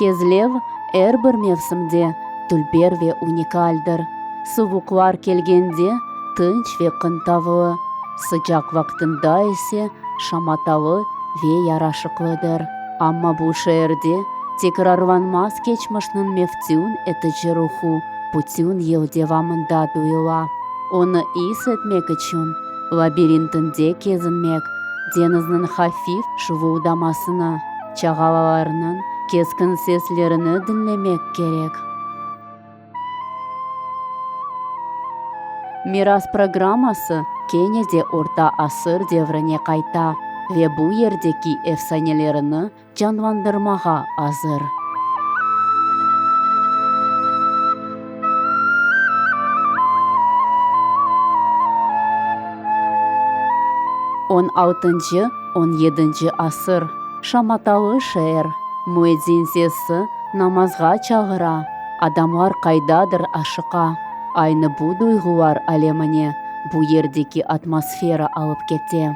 Кезлев әрбір мевсімде түлберве уникальдыр. Сувуклар келгенде тынч ве қынтавы, sıcak вақтында есе шаматалы ве ярашықлыдыр. Амма бұл шәрде текрарланмас кечмышның мефтюн этіжі руху путюн ел девамында дуйла. Оны ис етмек үшін лабиринтінде кезінмек, деніздің хафиф шывылдамасына, чағалаларының кескін сеслеріні dinlemek керек. Мирас программасы Кенеде орта асыр девріне қайта ве бұл ердеки efsanelеріні жанландырмаға азыр. 16-17 асыр шаматалы шәр, муэдзин сесі намазға чағыра, адамлар қайдадыр ашықа. Айны бұ дойғылар әлеміне бұ ердеки атмосфера алып кете.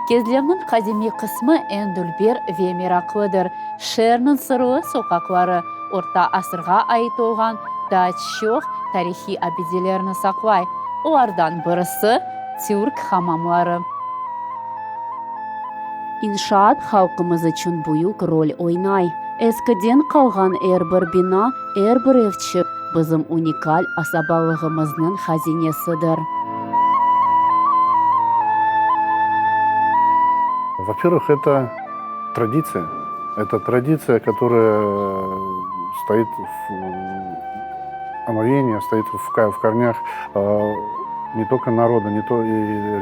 Кезлемнің қадеми қысмы әндүлбер ве мерақлыдыр. Шернің сырлы соқақлары орта асырға айт олған дачшоқ тарихи абиделеріні сақлай. Олардан бірісі тюрк хамамлары. Иншаат халқымыз үшін бұйық роль ойнай. Ескіден қалған әрбір бина, әрбір евчі бізім уникаль асабалығымыздың хазинесідір. Во-первых, это традиция. Это традиция, которая стоит в омовении, стоит в корнях не только народа, не то и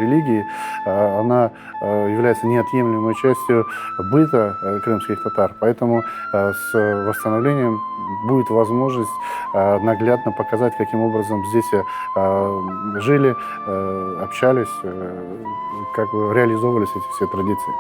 религии. Она является неотъемлемой частью быта крымских татар. Поэтому с восстановлением будет возможность наглядно показать, каким образом здесь жили, общались, как бы реализовывались эти все традиции.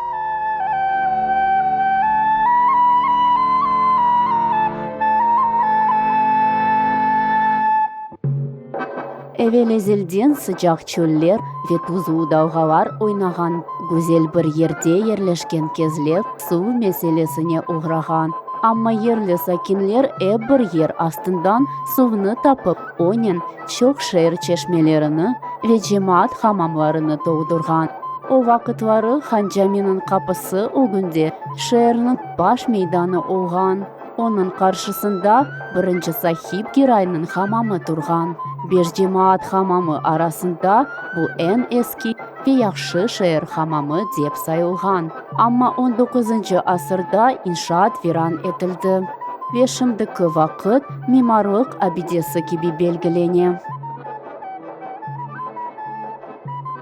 Эвелезелден sıcak çöller ve tuzlu dalgalar ойнаған, güzel bir yerde yerleşken Кезлев su meselesine uğragan. Amma yerli sakinler bir yer astından suvunu tapıp onun çok şehir çeşmelerini ve cemaat hamamlarını doldurgan. O vakitları Hanjami'nin kapısı o günde şehrin baş meydanı olgan. Onun karşısında birinci sahip girayının hamamı durgan. Beş cemaat hamamı arasında bu en eski ve yaxşı şehir hamamı dep sayılgan. Ama 19. asırda inşaat viran etildi. Ve şimdiki vakit mimarlık abidesi gibi belgilene.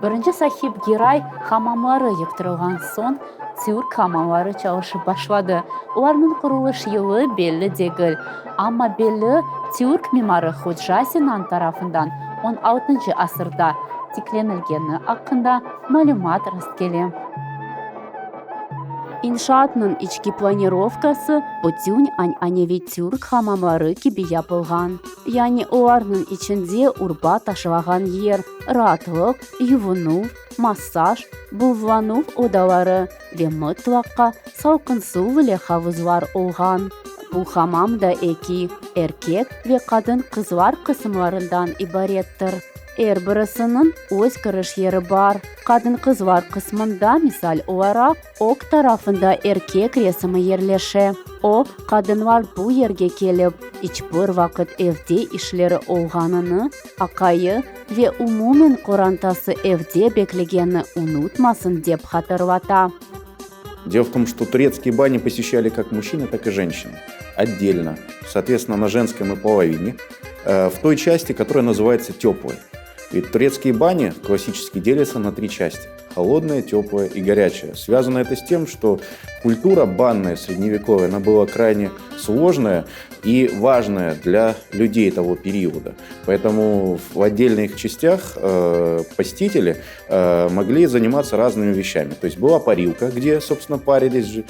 Birinci sahip giray hamamları yıktırılgan son Türk hamamları çalışıp başladı. Onların kuruluş yılı belli değil. Ama belli Türk mimarı Hoca Sinan tarafından 16. asırda tiklenilgeni hakkında malumat rastgele. İnşaatının içki planirovkası bütün annevi Türk hamamları gibi yapılgan. Yani onların içinde urba taşılan yer, rahatlık, yuvunu, massaj, bulvanov odaları ve mutlaka salkın su ve havuzlar olgan. Bu hamamda iki erkek ve kadın kızlar kısımlarından ibarettir. Her birisinin öz giriş yeri var. Kadın kızlar kısmında misal olarak ok tarafında erkek resmi yerleşe. O kadınlar bu yerge gelip hiçbir vakit evde işleri olganını, akayı ve umumen kurantası evde beklegeni unutmasın dep hatırlata. Дело в том, что турецкие бани посещали как мужчины, так и женщины. Отдельно, соответственно, на женской половине, в той части, которая называется теплой. Ведь турецкие бани классически делятся на три части. Холодная, теплая и горячая. Связано это с тем, что культура банная средневековая, она была крайне сложная и важная для людей того периода. Поэтому в отдельных частях посетители могли заниматься разными вещами. То есть была парилка, где, собственно, парились же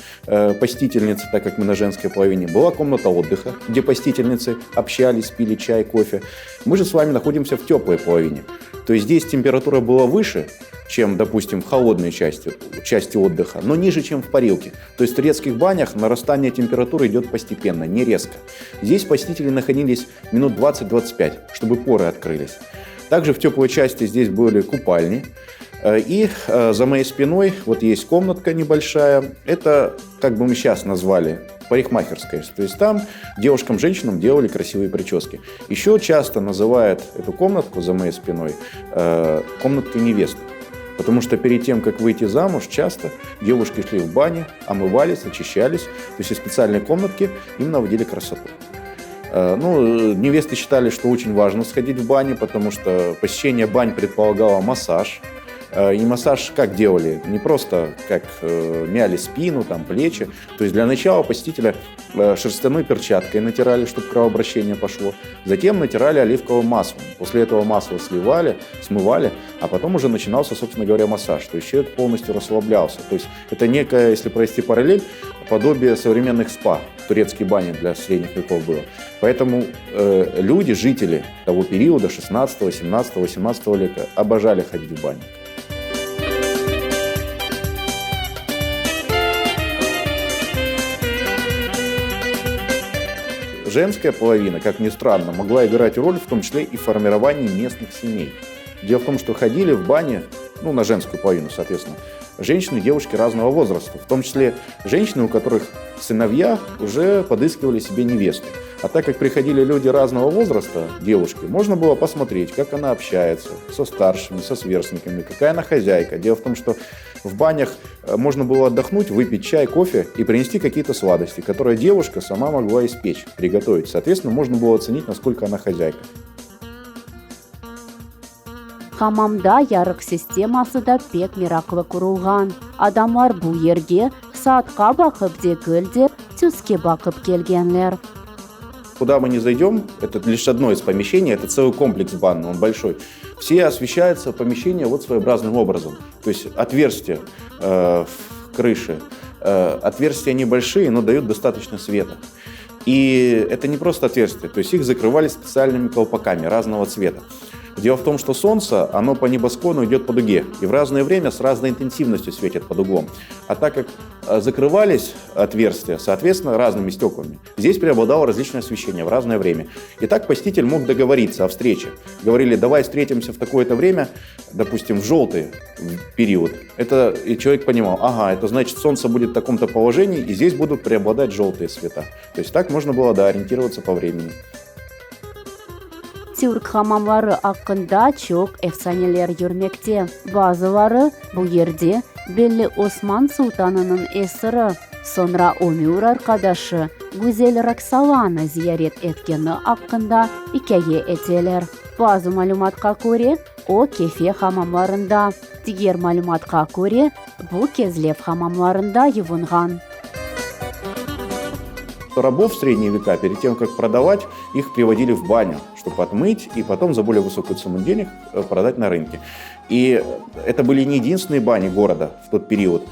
посетительницы, так как мы на женской половине. Была комната отдыха, где посетительницы общались, пили чай, кофе. Мы же с вами находимся в теплой половине. То есть здесь температура была выше, чем, допустим, в холодной части отдыха, но ниже, чем в парилке. То есть в турецких банях нарастание температуры идет постепенно, не резко. Здесь посетители находились минут 20-25, чтобы поры открылись. Также в теплой части здесь были купальни. И за моей спиной вот есть комнатка небольшая. Это, как бы мы сейчас назвали, парикмахерская. То есть там девушкам, женщинам делали красивые прически. Еще часто называют эту комнатку за моей спиной комнаткой невесты. Потому что перед тем, как выйти замуж, часто девушки шли в бане, омывались, очищались. То есть из специальной комнатки им наводили красоту. Невесты считали, что очень важно сходить в баню, потому что посещение бань предполагало массаж. И массаж как делали? Не просто как мяли спину, там, плечи. То есть для начала посетителя шерстяной перчаткой натирали, чтобы кровообращение пошло. Затем натирали оливковым маслом. После этого масло сливали, смывали, а потом уже начинался, собственно говоря, массаж. То есть человек полностью расслаблялся. То есть это некое, если провести параллель, подобие современных спа. Турецкие бани для средних веков было. Поэтому люди, жители того периода, 16, 17, 18 века, обожали ходить в баню. Женская половина, как ни странно, могла играть роль в том числе и в формировании местных семей. Дело в том, что ходили в бане, на женскую половину, соответственно, женщины и девушки разного возраста, в том числе женщины, у которых сыновья уже подыскивали себе невесту. А так как приходили люди разного возраста, девушки, можно было посмотреть, как она общается со старшими, со сверстниками, какая она хозяйка. Дело в том, что в банях можно было отдохнуть, выпить чай, кофе и принести какие-то сладости, которые девушка сама могла испечь, приготовить. Соответственно, можно было оценить, насколько она хозяйка. Хамамда ярык системасыда пек мираклы курулган. Адамлар бу ерге саатка бакып же көлде түске бакып келгенлер. Куда мы не зайдем, это лишь одно из помещений, это целый комплекс банный, он большой. Все освещаются помещения вот своеобразным образом. То есть отверстия в крыше, отверстия небольшие, но дают достаточно света. И это не просто отверстия, то есть их закрывали специальными колпаками разного цвета. Дело в том, что солнце, оно по небосклону идет по дуге, и в разное время с разной интенсивностью светит под углом. А так как закрывались отверстия, соответственно, разными стеклами, здесь преобладало различное освещение в разное время. И так посетитель мог договориться о встрече. Говорили, давай встретимся в такое-то время, допустим, в желтый период. И человек понимал, это значит, солнце будет в таком-то положении, и здесь будут преобладать желтые цвета. То есть так можно было, ориентироваться по времени. Türk hamamları hakkında çok efsaneler yürümekte. Bazıları bu yerde belli Osman Sultanı'nın esiri, sonra Ömür arkadaşı Güzel Raksavan'ı ziyaret etkeni hakkında hikaye eteler. Bazı malumatqa göre o Kefe hamamlarında, diğer malumatqa göre bu Kezlev hamamlarında yuvingan. Рабов в средние века, перед тем, как продавать, их приводили в баню, чтобы отмыть и потом за более высокую сумму денег продать на рынке. И это были не единственные бани города в тот период.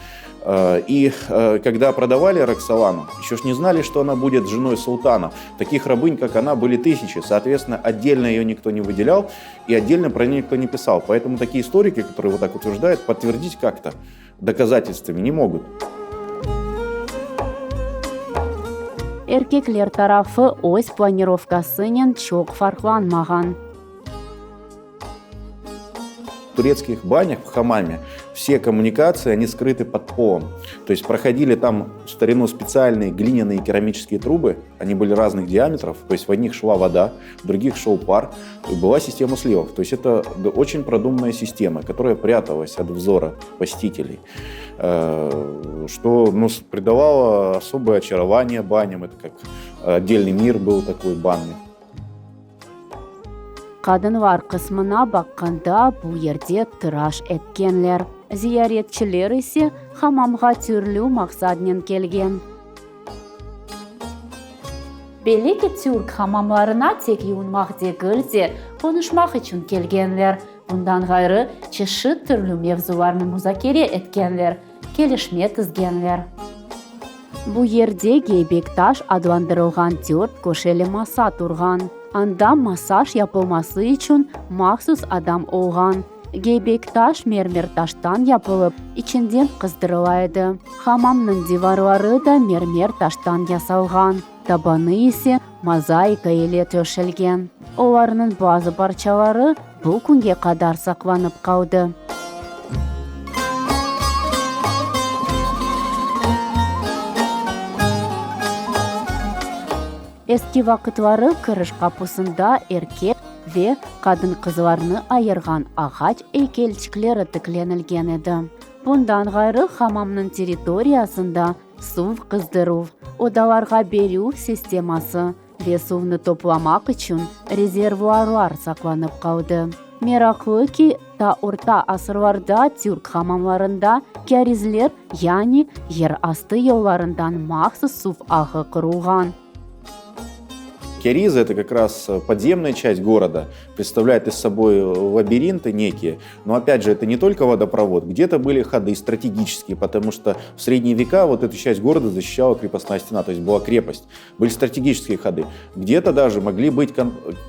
И когда продавали Роксолану, еще ж не знали, что она будет женой султана. Таких рабынь, как она, были тысячи. Соответственно, отдельно ее никто не выделял и отдельно про нее никто не писал. Поэтому такие историки, которые вот так утверждают, подтвердить как-то доказательствами не могут. Erkekler tarafı öz планировкасынан çok farklanmagan. В турецких банях, в хамаме, все коммуникации, они скрыты под полом. То есть проходили там в старину специальные глиняные керамические трубы, они были разных диаметров, то есть в одних шла вода, в других шел пар, и была система сливов. То есть это очень продуманная система, которая пряталась от взора посетителей, что придавало особое очарование баням, это как отдельный мир был такой банный. Kadınlar kısmına bakqanda bu yerде tıraş etkenler. Ziyaretçiler ise hamamga türlü maqsadnen kelgen. Belli ki Türk hamamlarına tek yuvinmak değil, konuşmak için kelgenler. Bundan gayrı çeşit türlü mevzularını muzakere etkenler, kelişme tizgenler. Bu yerde Geybektaş adlandırılgan 4 köşeli masa turgan. Анда массаж yapılması için mahsus adam olgan. Гейбек таш мермер таштан yapılıp, içinden kızdırılaydı. Hamamның divarları da mermer taştan yasalgan. Tabanı ise mozaika ile töşelgen. Оларның bazı parçaları bu күнге kadar saklanıp kaldı. Eski vakitlары kırış kapısında erkek ve kadın kızlarını ayırgan ağaç heykelçikleri tüklenilgen edi. Bundan gayrı hamamның territoriyasında su kızdırу, odalarga беру системасы ve suvni toplamak için rezervuarlar saklanıp kaldı. Meraklı ki ta orta asırlarda Türk hamamlarında kerizler yani yer astı yollarından mahsus su ağı kurulgan. Керизы – это как раз подземная часть города, представляет из собой лабиринты некие. Но опять же, это не только водопровод, где-то были ходы стратегические, потому что в средние века вот эту часть города защищала крепостная стена, то есть была крепость. Были стратегические ходы. Где-то даже могли быть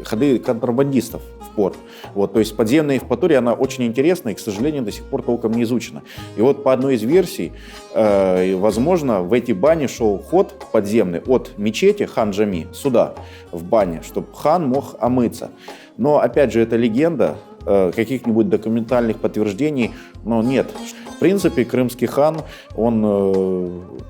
ходы контрабандистов в порт. Вот, то есть подземная Евпатория, она очень интересна и, к сожалению, до сих пор толком не изучена. И вот по одной из версий, возможно, в эти бани шел ход подземный от мечети Хан-Джами сюда, в бане, чтобы хан мог омыться. Но, опять же, это легенда, каких-нибудь документальных подтверждений, но нет. В принципе, крымский хан, он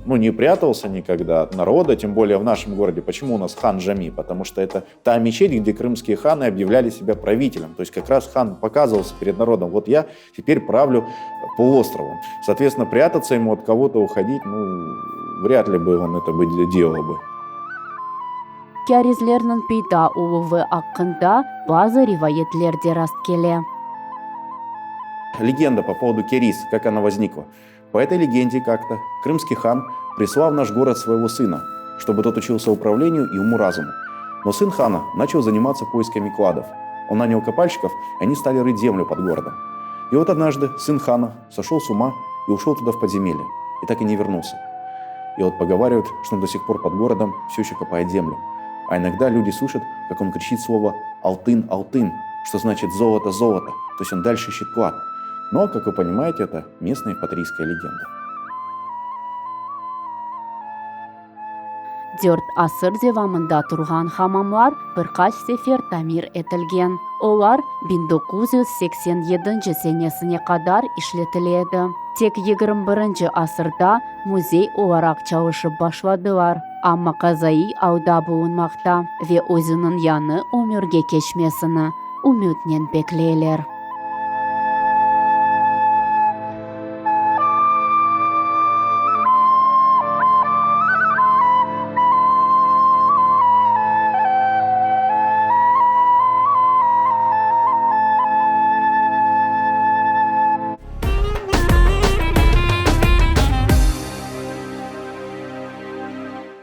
не прятался никогда от народа, тем более в нашем городе. Почему у нас хан Джами? Потому что это та мечеть, где крымские ханы объявляли себя правителем. То есть как раз хан показывался перед народом, вот я теперь правлю полуостровом. Соответственно, прятаться ему от кого-то, уходить, вряд ли бы он это делал бы. Kerizlerinin peyda oluvu hakkında bazı rivayetlerde rast келе. Легенда по поводу Кериз, как она возникла. По этой легенде как-то крымский хан прислал в наш город своего сына, чтобы тот учился управлению и уму-разуму. Но сын хана начал заниматься поисками кладов. Он нанял копальщиков, и они стали рыть землю под городом. И вот однажды сын хана сошел с ума и ушел туда в подземелье, и так и не вернулся. И вот поговаривают, что он до сих пор под городом все еще копает землю. А иногда люди слышат, как он кричит слово «Алтын, Алтын», что значит «золото, золото», то есть он дальше ищет клад. Но, как вы понимаете, это местная евпаторийская легенда. 4 asır devamında turgan hamamlar birkaç sefer tamir etilgen. Олар 1987 senesine kadar işletiledi. Tek 21 asırda muzey olarak çalışıp başladılar. Ama kazayı alda bulunmakta ve özünün yanı ömürge geçmesini ümitlen beklerler.